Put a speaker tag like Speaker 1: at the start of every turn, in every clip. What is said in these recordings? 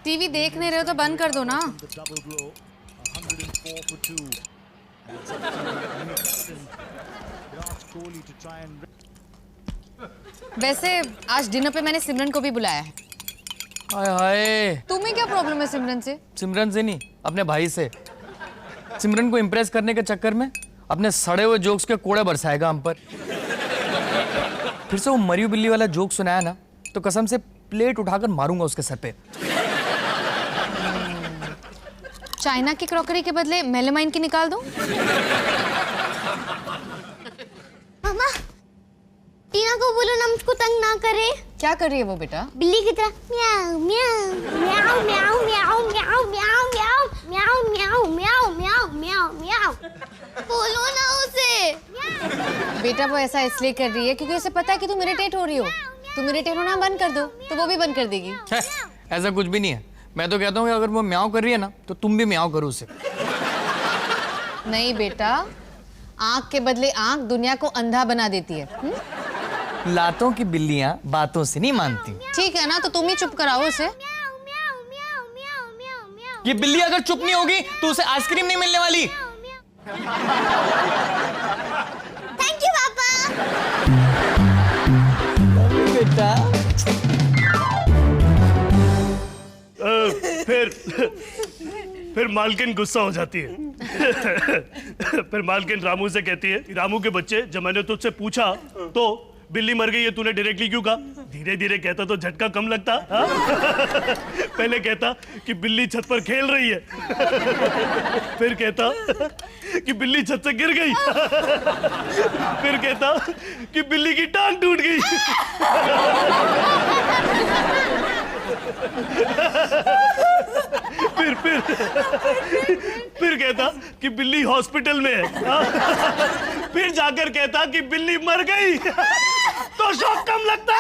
Speaker 1: TV देख नहीं रहे हो तो बंद कर दो ना। वैसे आज डिनर पे मैंने सिमरन को भी बुलाया है।
Speaker 2: हाय हाय,
Speaker 1: तुम्हें क्या प्रॉब्लम है सिमरन से?
Speaker 2: सिमरन से नहीं, अपने भाई से। सिमरन को इम्प्रेस करने के चक्कर में अपने सड़े हुए जोक्स के कोड़े बरसाएगा हम पर। फिर से वो मरी बिल्ली वाला जोक सुनाया ना तो कसम से प्लेट उठाकर मारूंगा उसके सर पे।
Speaker 1: चाइना की क्रॉकरी के बदले मेलामाइन की निकाल दूं?
Speaker 3: मामा, टीना को बोलो ना मुझको तंग ना करे।
Speaker 1: क्या कर रही है वो बेटा?
Speaker 3: बिल्ली की तरह म्याऊ म्याऊ म्याऊ म्याऊ म्याऊ म्याऊ म्याऊ म्याऊ म्याऊ म्याऊ म्याऊ म्याऊ म्याऊ। बोलो ना उसे।
Speaker 1: बेटा वो ऐसा इसलिए कर रही है क्योंकि उसे पता है कि तुम इरिटेट हो रही हो। तुम इरिटेट होना बंद कर दो तो वो भी बंद कर देगी।
Speaker 2: ऐसा कुछ भी नहीं है। मैं तो कहता हूँ कि अगर वो म्याऊं कर रही है ना तो तुम भी म्याऊं करो उसे।
Speaker 1: नहीं बेटा, आंख के बदले आंख दुनिया को अंधा बना देती है।
Speaker 2: लातों की बिल्लियां बातों से नहीं मानती।
Speaker 1: ठीक है ना, तो तुम ही चुप कराओ उसे।
Speaker 2: ये बिल्ली अगर चुप नहीं होगी तो उसे आइसक्रीम नहीं मिलने वाली।
Speaker 3: थैंक यू पापा।
Speaker 2: बेटा
Speaker 4: फिर मालकिन गुस्सा हो जाती है। फिर मालकिन रामू से कहती है, रामू के बच्चे, जब मैंने तुझसे पूछा तो बिल्ली मर गई है, तूने डायरेक्टली क्यों कहा? धीरे धीरे कहता तो झटका कम लगता। हाँ? पहले कहता कि बिल्ली छत पर खेल रही है, फिर कहता कि बिल्ली छत से गिर गई, फिर कहता कि बिल्ली की टांग टूट गई, फिर कहता कि बिल्ली हॉस्पिटल में है, फिर जाकर कहता कि बिल्ली मर गई, तो शौक कम लगता।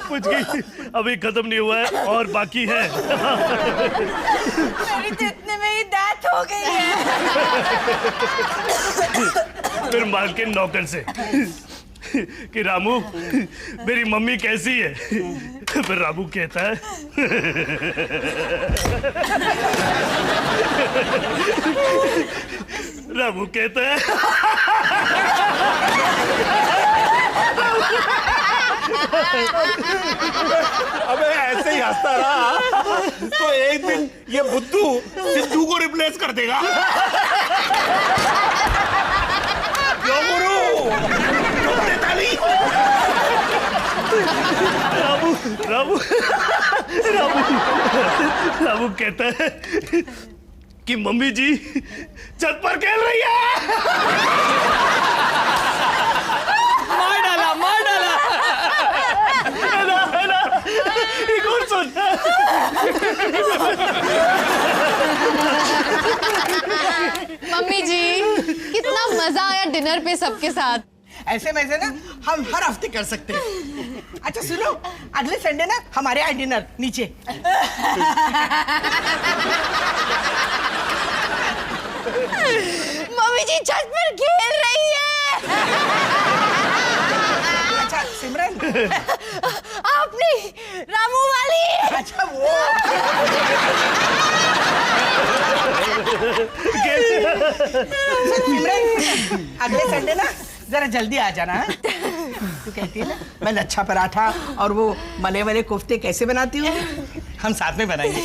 Speaker 4: कुछ की अभी खत्म नहीं हुआ है और बाकी है।
Speaker 5: मेरी तो इतने में ही डेथ हो गई है।
Speaker 4: फिर मालकिन नौकर से कि रामू मेरी मम्मी कैसी है? फिर रामू कहता है रामू कहता है
Speaker 6: अबे ऐसे ही हंसता रहा तो एक दिन ये बुद्धू सिद्धू को रिप्लेस कर देगा। क्यों गुरु?
Speaker 4: रामू रामू रामू रामू कहता है कि मम्मी जी छत पर खेल रही है।
Speaker 2: मार डाला, मार डाला।
Speaker 4: है ना? एक और सुन।
Speaker 1: मम्मी जी, कितना मजा आया डिनर पे सबके साथ।
Speaker 5: ऐसे वैसे ना हम हर हफ्ते कर सकते हैं। अच्छा सुनो, अगले संडे ना हमारे यहाँ डिनर नीचे।
Speaker 1: मम्मी जी छत पर खेल रही है।
Speaker 5: अच्छा सिमरन।
Speaker 1: आपने रामू वाली।
Speaker 5: अच्छा वो। सिमरन अगले संडे ना जरा जल्दी आ जाना है। तू कहती है ना मैं लच्छा पराठा और वो मले वाले कोफ्ते कैसे बनाती हूँ, हम साथ में बनाएंगे।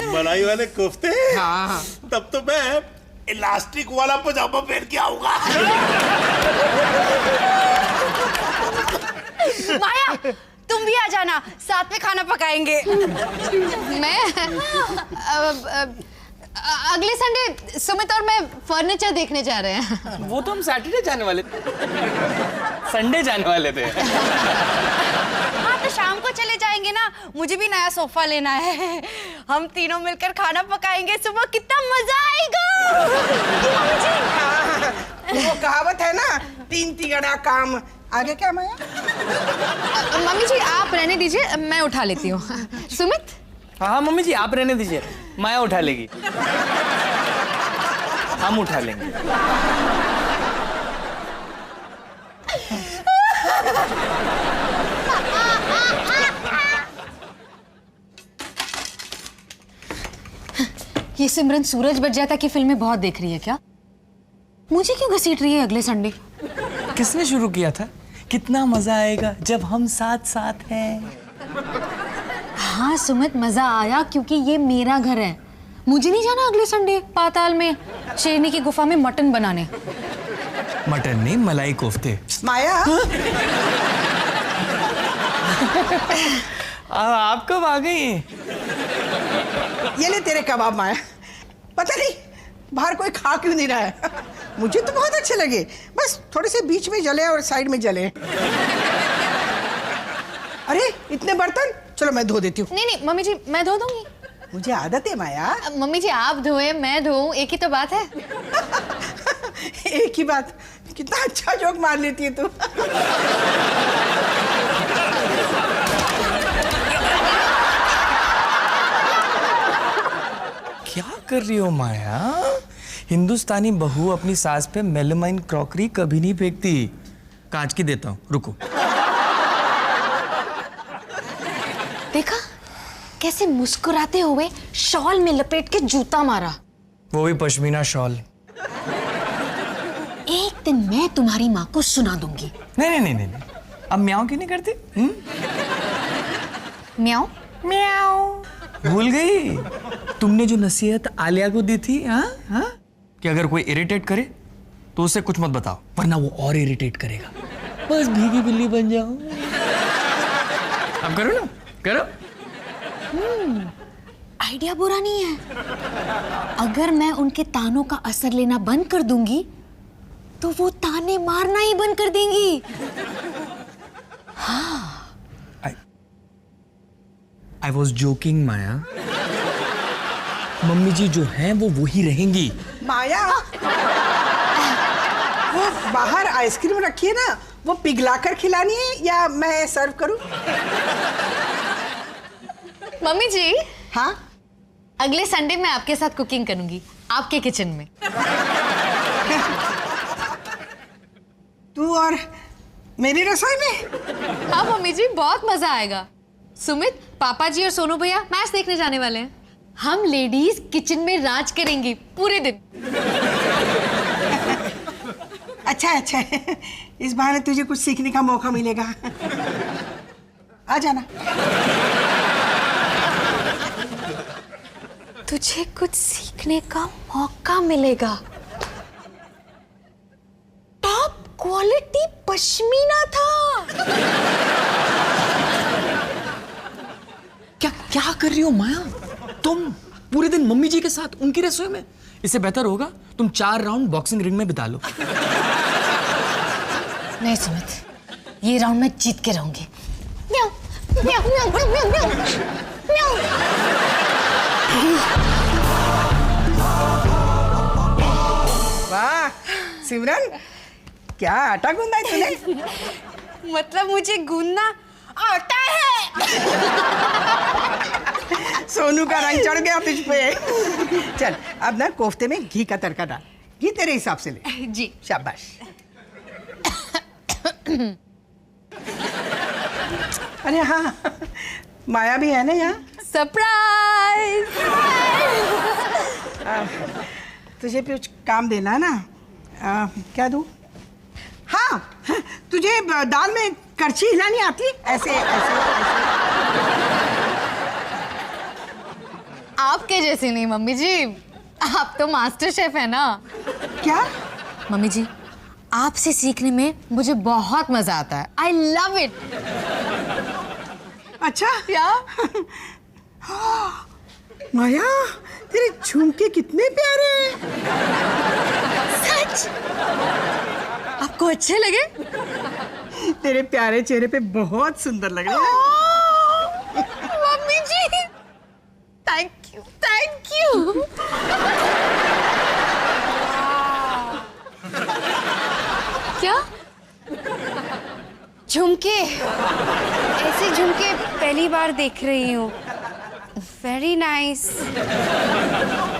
Speaker 6: मलाई वाले कोफ्ते?
Speaker 5: हाँ।
Speaker 6: तब तो मैं इलास्टिक वाला पजामा पहन के आऊंगा।
Speaker 1: माया, तुम भी आ जाना, साथ में खाना पकाएंगे। मैं अगले संडे सुमित और मैं फर्नीचर देखने जा रहे हैं।
Speaker 2: वो तो हम सैटरडे जाने वाले थे, संडे जाने वाले थे।
Speaker 1: हाँ तो शाम को चले जाएंगे ना, मुझे भी नया सोफा लेना है। हम तीनों मिलकर खाना पकाएंगे, सुबह कितना मजा आएगा।
Speaker 5: वो कहावत है ना, तीन तिगड़ा काम। आगे क्या माया?
Speaker 1: मम्मी जी आप रहने दीजिए, मैं उठा लेती हूँ। सुमित?
Speaker 2: हाँ मम्मी जी आप रहने दीजिए, माया उठा लेगी।
Speaker 7: हम उठा लेंगे।
Speaker 1: ये सिमरन सूरज बच जाता की फिल्में बहुत देख रही है क्या? मुझे क्यों घसीट रही है अगले संडे?
Speaker 7: किसने शुरू किया था? कितना मजा आएगा जब हम साथ साथ हैं।
Speaker 1: हाँ सुमित, मजा आया क्योंकि ये मेरा घर है। मुझे नहीं जाना अगले संडे पाताल में शेरनी की गुफा में मटन बनाने।
Speaker 7: मटन नहीं, मलाई कोफ्ते।
Speaker 5: माया,
Speaker 7: आप कब आ गई?
Speaker 5: ये ले तेरे कबाब माया। पता नहीं बाहर कोई खा क्यों नहीं रहा है। मुझे तो बहुत अच्छे लगे, बस थोड़े से बीच में जले और साइड में जले। अरे इतने बर्तन, चलो मैं धो देती हूँ।
Speaker 1: नहीं नहीं मम्मी जी, मैं धो दूंगी।
Speaker 5: मुझे आदत है माया।
Speaker 1: मम्मी जी आप धोए मैं धोऊं, एक ही तो बात है।
Speaker 5: एक ही बात, कितना अच्छा जोक मार लेती है तू।
Speaker 7: क्या कर रही हो माया? हिंदुस्तानी बहू अपनी सास पे मेलामाइन क्रॉकरी कभी नहीं फेंकती। कांच की देता हूँ, रुको।
Speaker 1: देखा कैसे मुस्कुराते हुए शॉल में लपेट के जूता मारा।
Speaker 7: वो भी पश्मीना शॉल।
Speaker 1: एक दिन मैं तुम्हारी माँ को सुना दूंगी।
Speaker 7: नहीं नहीं नहीं नहीं, अब म्याऊं क्यों नहीं करती?
Speaker 1: म्याऊं
Speaker 7: म्याऊं भूल गई? तुमने जो नसीहत आलिया को दी थी, हाँ हाँ, कि अगर कोई इरिटेट करे तो उसे कुछ मत बताओ, वरना वो और इरिटेट करेगा। बस भीगी बिल्ली बन जाओ। अब करो ना, करो।
Speaker 1: आइडिया बुरा नहीं है। अगर मैं उनके तानों का असर लेना बंद कर दूंगी तो वो ताने मारना ही बंद कर देंगी।
Speaker 7: I was joking Maya. Mummy ji जो हैं वो वही रहेंगी।
Speaker 5: माया, वो बाहर आइसक्रीम रखी है ना, वो पिघलाकर खिलानी है या मैं सर्व करूं?
Speaker 1: मम्मी जी,
Speaker 5: हाँ,
Speaker 1: अगले संडे मैं आपके साथ कुकिंग करूंगी, आपके किचन में।
Speaker 5: तू और मेरी रसोई में?
Speaker 1: हाँ मम्मी जी, बहुत मजा आएगा। सुमित, पापा जी और सोनू भैया मैच देखने जाने वाले हैं। हम लेडीज किचन में राज करेंगी पूरे दिन।
Speaker 5: अच्छा अच्छा, इस बहाने तुझे कुछ सीखने का मौका मिलेगा। आ जाना।
Speaker 1: तुझे कुछ सीखने का मौका मिलेगा। टॉप क्वालिटी पश्मीना था।
Speaker 7: क्या क्या कर रही हो माया? तुम पूरे दिन मम्मी जी के साथ उनकी रसोई में? इससे बेहतर होगा तुम 4 राउंड बॉक्सिंग रिंग में बिता लो।
Speaker 1: नहीं सुमित, ये राउंड मैं जीत के रहूंगी। म्याऊ, म्याऊ, म्याऊ, म्याऊ, म्याऊ, म्याऊ।
Speaker 5: वाह सिमरन, क्या आटा गूंदा है तूने?
Speaker 1: मतलब मुझे गूंदना आता है।
Speaker 5: सोनू का रंग चढ़ गया तुझ पे। चल अब ना कोफ्ते में घी का तड़का डाल। घी तेरे हिसाब से ले।
Speaker 1: जी।
Speaker 5: शाबाश। अरे हाँ, माया भी है ना यहाँ?
Speaker 1: सरप्राइज।
Speaker 5: तुझे कुछ काम देना है ना? क्या दूँ? हाँ, तुझे दाल में करछी हिलानी आती? ऐसे ऐसे
Speaker 1: आपके जैसे नहीं मम्मी जी, आप तो मास्टर शेफ है ना।
Speaker 5: क्या?
Speaker 1: मम्मी जी, आपसे सीखने में मुझे बहुत मजा आता है। I love it.
Speaker 5: अच्छा
Speaker 1: क्या?
Speaker 5: माया, तेरे झुमके कितने प्यारे हैं।
Speaker 1: सच? आपको अच्छे लगे?
Speaker 5: तेरे प्यारे चेहरे पे बहुत सुंदर लग रहे हैं।
Speaker 1: Mummy ji, thank you, thank you. क्या? झुमके? ऐसे झुमके पहली बार देख रही हूँ। Very nice.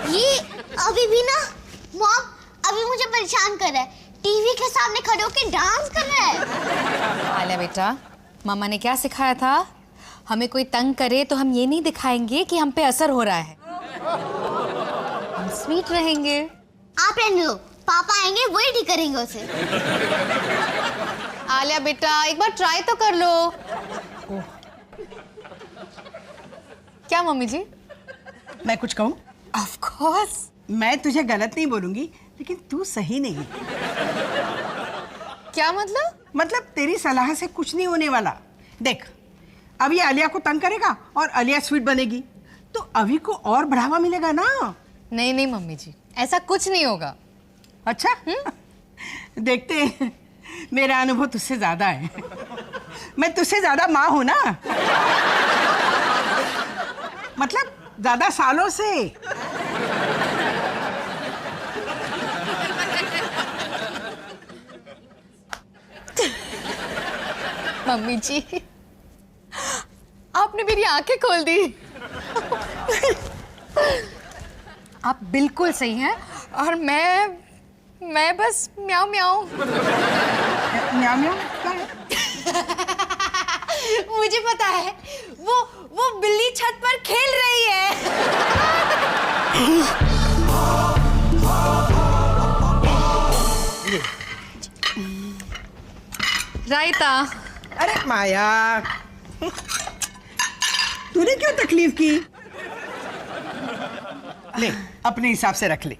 Speaker 3: ये अभी भी ना मॉम अभी मुझे परेशान कर रहा है, टीवी के सामने खड़े होकर डांस कर रहा है।
Speaker 1: आलिया बेटा, मामा ने क्या सिखाया था? हमें कोई तंग करे तो हम ये नहीं दिखाएंगे कि हम पे असर हो रहा है, हम स्वीट रहेंगे।
Speaker 3: आप रहने दो, पापा आएंगे वही ठीक करेंगे उसे।
Speaker 1: आलिया बेटा, एक बार ट्राई तो कर लो। क्या मम्मी जी?
Speaker 5: मैं कुछ कहूँ?
Speaker 1: Of course.
Speaker 5: मैं तुझे गलत नहीं बोलूंगी, लेकिन तू सही नहीं।
Speaker 1: क्या मतलब?
Speaker 5: मतलब तेरी सलाह से कुछ नहीं होने वाला। देख, अब ये आलिया को तंग करेगा और आलिया स्वीट बनेगी, तो अभी को और बढ़ावा मिलेगा ना।
Speaker 1: नहीं नहीं मम्मी जी, ऐसा कुछ नहीं होगा।
Speaker 5: अच्छा देखते हैं, मेरा अनुभव तुझसे ज्यादा है। मैं तुझसे ज्यादा माँ हूं ना, मतलब ज्यादा सालों से।
Speaker 1: मम्मी जी, आपने मेरी आंखें खोल दी। आप बिल्कुल सही हैं और मैं बस म्याऊं म्याऊं।
Speaker 5: म्याऊं म्याऊं क्या है?
Speaker 1: मुझे पता है, वो बिल्ली छत पर खेल रही है। रायता।
Speaker 5: अरे माया, तूने क्यों तकलीफ की? ले, अपने हिसाब से रख ले।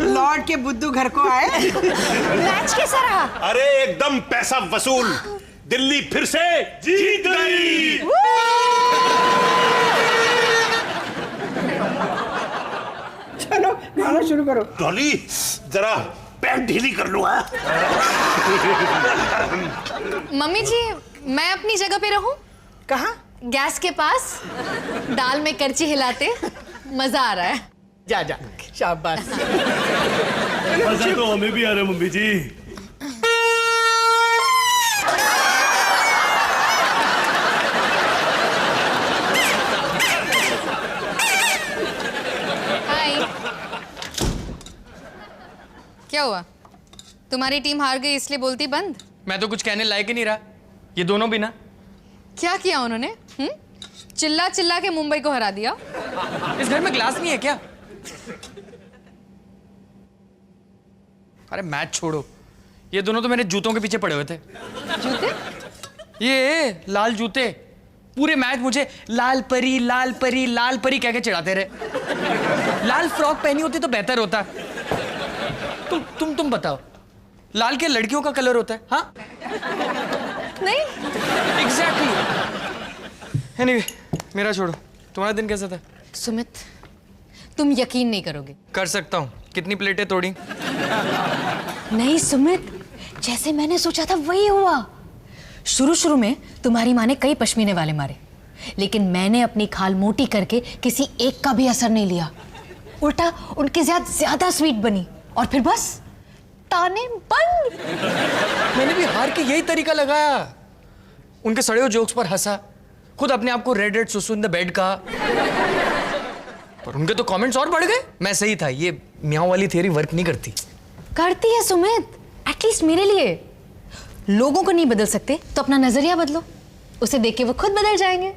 Speaker 5: लौट के बुद्धू घर को आए।
Speaker 1: मैच कैसा रहा?
Speaker 6: अरे एकदम पैसा वसूल। दिल्ली फिर से जीत गई।
Speaker 5: चलो खाना शुरू करो।
Speaker 6: डॉली, जरा पैंट ढीली कर लो।
Speaker 1: मम्मी जी, मैं अपनी जगह पे रहूं?
Speaker 5: कहाँ?
Speaker 1: गैस के पास, दाल में करची हिलाते। मजा आ रहा है।
Speaker 5: जा जा, शाबाश।
Speaker 4: मजा तो हमें भी आ रहा है मम्मी जी।
Speaker 1: हाय। क्या हुआ? तुम्हारी टीम हार गई इसलिए बोलती बंद?
Speaker 2: मैं तो कुछ कहने लायक ही नहीं रहा, ये दोनों भी ना।
Speaker 1: क्या किया उन्होंने? चिल्ला चिल्ला के मुंबई को हरा दिया।
Speaker 2: इस घर में ग्लास नहीं है क्या? अरे मैच छोड़ो, ये दोनों तो मेरे जूतों के पीछे पड़े हुए थे।
Speaker 1: जूते?
Speaker 2: ये लाल जूते पूरे मैच मुझे लाल परी लाल परी लाल परी कह के चिढ़ाते रहे। लाल फ्रॉक पहनी होती तो बेहतर होता। तुम बताओ, लाल के लड़कियों का कलर होता है? हाँ
Speaker 1: नहीं।
Speaker 2: एग्जैक्टली। एनीवे, मेरा छोड़ो, तुम्हारा दिन कैसा था?
Speaker 1: सुमित, तुम यकीन नहीं करोगे।
Speaker 2: कर सकता हूँ। कितनी प्लेटें तोड़ी?
Speaker 1: नहीं सुमित, जैसे मैंने सोचा था वही हुआ। शुरू में तुम्हारी माँ ने कई पश्मीने वाले मारे, लेकिन मैंने अपनी खाल मोटी करके किसी एक का भी असर नहीं लिया। उल्टा उनकी ज्यादा स्वीट बनी और फिर बस ताने बंद।
Speaker 2: मैंने भी हार के यही तरीका लगाया। उनके सड़े हुए जोक्स पर हंसा, खुद अपने आप को रेड रेड सुसु इन द बेड कहा, पर उनके तो कमेंट्स और बढ़ गए। मैं सही था, ये म्याऊं वाली थियरी वर्क नहीं करती।
Speaker 1: करती है सुमित, एटलीस्ट मेरे लिए। लोगों को नहीं बदल सकते तो अपना नजरिया बदलो, उसे देख के वो खुद बदल जाएंगे।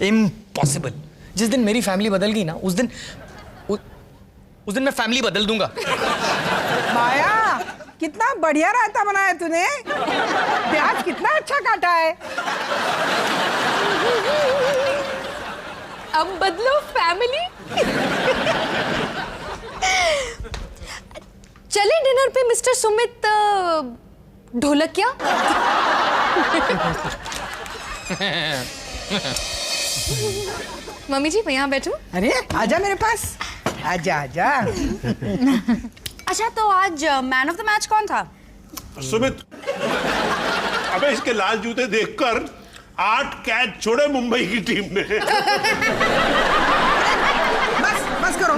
Speaker 2: इम्पॉसिबल। जिस दिन मेरी फैमिली बदल गई ना, उस दिन मैं फैमिली बदल दूंगा।
Speaker 5: माया, कितना बढ़िया रायता बनाया तूने। प्याज कितना अच्छा काटा है।
Speaker 1: अब बदलो फैमिली। चले डिनर पे मिस्टर सुमित ढोलकिया। मम्मी जी, मैं यहाँ बैठूं?
Speaker 5: अरे आजा मेरे पास, आजा आजा।
Speaker 1: अच्छा, तो आज मैन ऑफ द मैच कौन था?
Speaker 6: सुमित, अबे इसके लाल जूते देखकर 8 कैच छोड़े मुंबई की टीम ने।
Speaker 5: बस करो,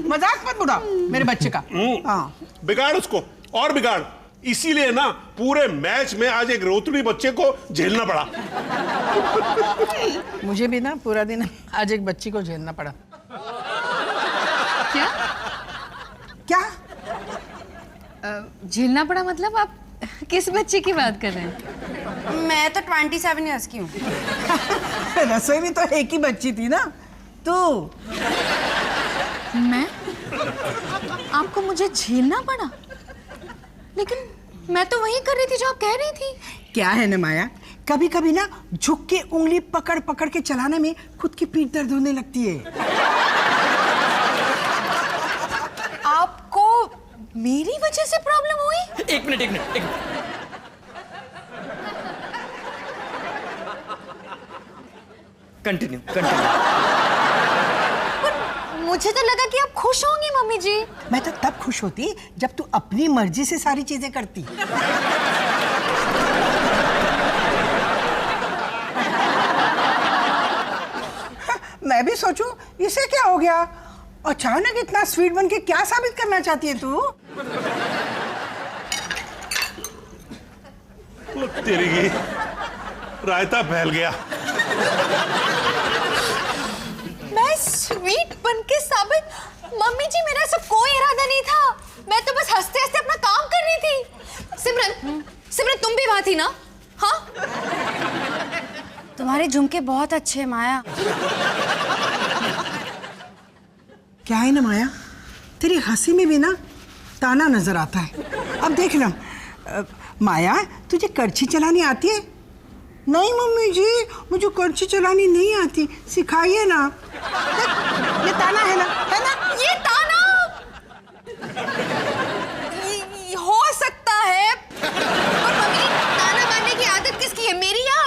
Speaker 5: मजाक मत उड़ाओ मेरे बच्चे का। हाँ,
Speaker 6: बिगाड़ उसको और बिगाड़। इसीलिए ना पूरे मैच में आज एक रोतड़ी बच्चे को झेलना पड़ा।
Speaker 5: मुझे भी ना पूरा दिन आज एक बच्ची को झेलना पड़ा।
Speaker 1: क्या
Speaker 5: क्या?
Speaker 1: झेलना पड़ा मतलब आप किस बच्चे की बात कर रहे हैं?
Speaker 8: मैं तो 27 ईयर्स की हूँ।
Speaker 5: रसोई में तो एक ही बच्ची थी ना, तू।
Speaker 1: मैं? आपको मुझे झेलना पड़ा? लेकिन मैं तो वही कर रही थी जो आप कह रही थी।
Speaker 5: क्या है ना माया, कभी कभी ना झुक के उंगली पकड़ पकड़ के चलाने में खुद की पीठ दर्द होने लगती है।
Speaker 1: आपको मेरी वजह से प्रॉब्लम हुई?
Speaker 2: एक मिनट। कंटिन्यू।
Speaker 1: मुझे तो लगा कि आप खुश होंगी मम्मी जी।
Speaker 5: मैं तो तब खुश होती जब तू अपनी मर्जी से सारी चीजें करती। मैं भी सोचूं इसे क्या हो गया, अचानक इतना स्वीट बन के क्या साबित करना चाहती है तू?
Speaker 6: तेरी की रायता फैल गया।
Speaker 1: मैं स्वीट बन के साबित? मम्मी जी मेरा ऐसा कोई इरादा नहीं था। मैं तो बस हंसते हंसते अपना काम कर रही थी। सिमरन तुम भी वहां थी ना? हाँ?
Speaker 8: तुम्हारे झुमके बहुत अच्छे हैं माया।
Speaker 5: क्या है ना माया, तेरी हंसी में भी ना ताना नजर आता है। अब देख ना, माया तुझे करछी चलानी आती है? नहीं मम्मी जी, मुझे करछी चलानी नहीं आती, सिखाइए ना। ये ताना है ना, है ना?
Speaker 1: ये ताना हो सकता है, पर मम्मी ताना मारने की आदत किसकी है, मेरी या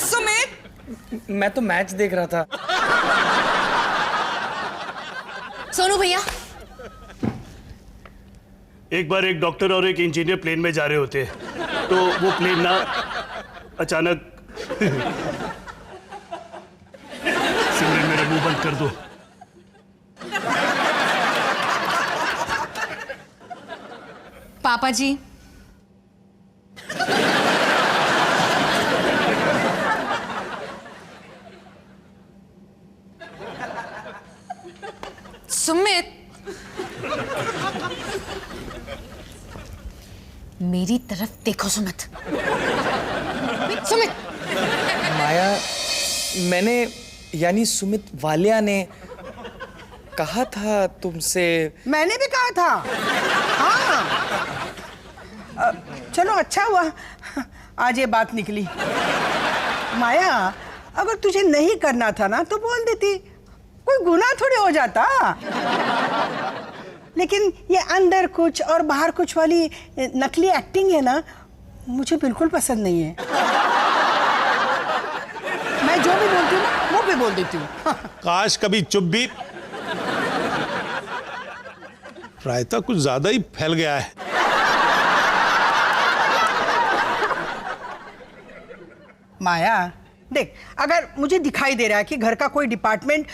Speaker 1: सुमित?
Speaker 2: मैं तो मैच देख रहा था।
Speaker 1: सोनू भैया,
Speaker 4: एक बार एक डॉक्टर और एक इंजीनियर प्लेन में जा रहे होते हैं, तो वो प्लेन ना अचानक सिमरन मेरा मुंह बंद कर दो।
Speaker 1: पापा जी, सुमित, मेरी तरफ देखो सुमित। सुमित,
Speaker 2: माया, मैंने यानी सुमित वालिया ने कहा था तुमसे।
Speaker 5: मैंने भी कहा था। हाँ, चलो अच्छा हुआ आज ये बात निकली। माया, अगर तुझे नहीं करना था ना तो बोल देती, कोई गुनाह थोड़ी हो जाता। लेकिन ये अंदर कुछ और बाहर कुछ वाली नकली एक्टिंग है ना, मुझे बिल्कुल पसंद नहीं है। मैं जो भी बोलती हूँ ना वो भी बोल देती हूँ।
Speaker 6: काश कभी चुप भी। रायता कुछ ज्यादा ही फैल गया है।
Speaker 5: माया देख, अगर मुझे दिखाई दे रहा है कि घर का कोई डिपार्टमेंट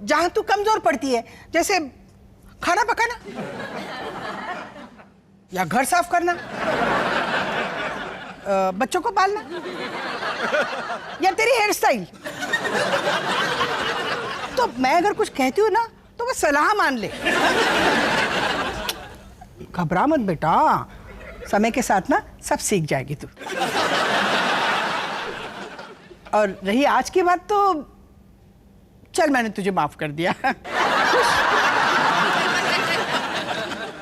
Speaker 5: जहां तू कमजोर पड़ती है, जैसे खाना पकाना या घर साफ करना, बच्चों को पालना या तेरी हेयर स्टाइल, तो मैं अगर कुछ कहती हूँ ना तो वो सलाह मान ले। घबरा मत बेटा, समय के साथ ना सब सीख जाएगी तू। और रही आज की बात तो चल, मैंने तुझे माफ कर दिया।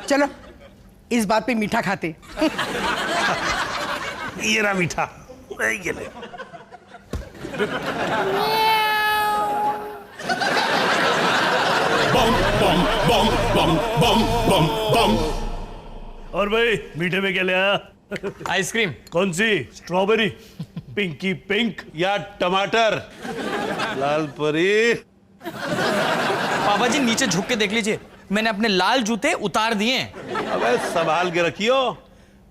Speaker 5: चलो इस बात पे मीठा खाते।
Speaker 6: ये रहा मीठा, ये ले।
Speaker 4: बम बम बम बम बम बम बम। और भाई मीठे में क्या ले आया?
Speaker 2: आइसक्रीम।
Speaker 4: कौन सी? स्ट्रॉबेरी, पिंकी पिंक
Speaker 6: या टमाटर? लाल परी।
Speaker 2: पापा जी नीचे झुक के देख लीजिए, मैंने अपने लाल जूते उतार दिए हैं।
Speaker 6: अबे संभाल के रखियो,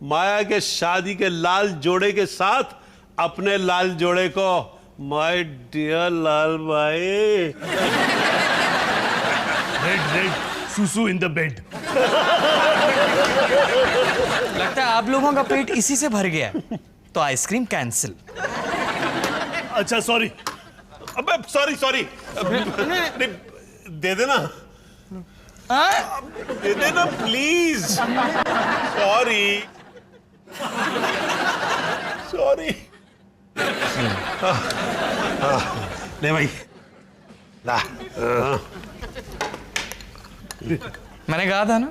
Speaker 6: माया के शादी के लाल जोड़े के साथ अपने लाल जोड़े को। माय डियर लाल भाई।
Speaker 4: रेड रेड सुसु इन द बेड।
Speaker 2: लगता है आप लोगों का पेट इसी से भर गया है। तो आइसक्रीम कैंसिल।
Speaker 4: अच्छा सॉरी।
Speaker 6: अबे सॉरी सॉरी, दे देना, दे देना प्लीज। Sorry sorry. ले भाई ला।
Speaker 2: मैंने कहा था ना,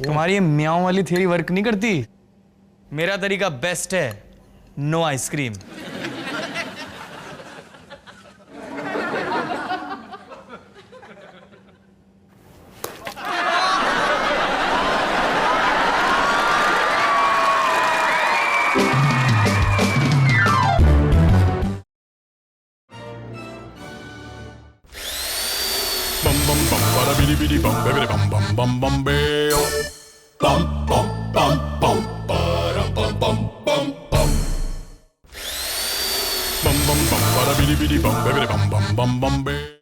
Speaker 2: तुम्हारी ये म्याऊं वाली थियरी वर्क नहीं करती। मेरा तरीका बेस्ट है, no ice cream.
Speaker 9: bum bum bum bada bidi bidi bum bidi bum bum bum bum beo bum bum bum bum bada bum bum bum bum bum bum bum bada bidi bidi bum bidi bum bum bum bum beo